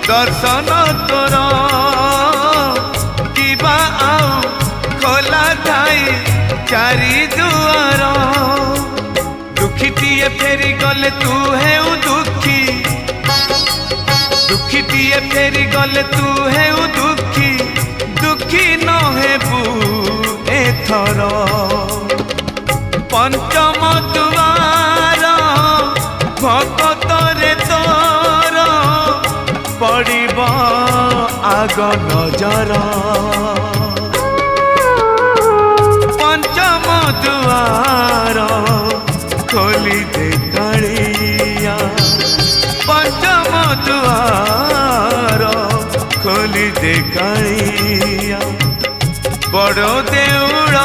दर्शन तोर किबा आउ खोला थाई चारि दुआर दुखीटीए फेरी गले तू है दुखी दुखीटीए फेरी गले तू है दुखी दुखी न हेबू एथर पंचम दुआर भगत रे तोर पड़ब आग नजर पंचम दुआर खोली दे कालिया पंचम दुआर खोली दे कालिया बड़ देउड़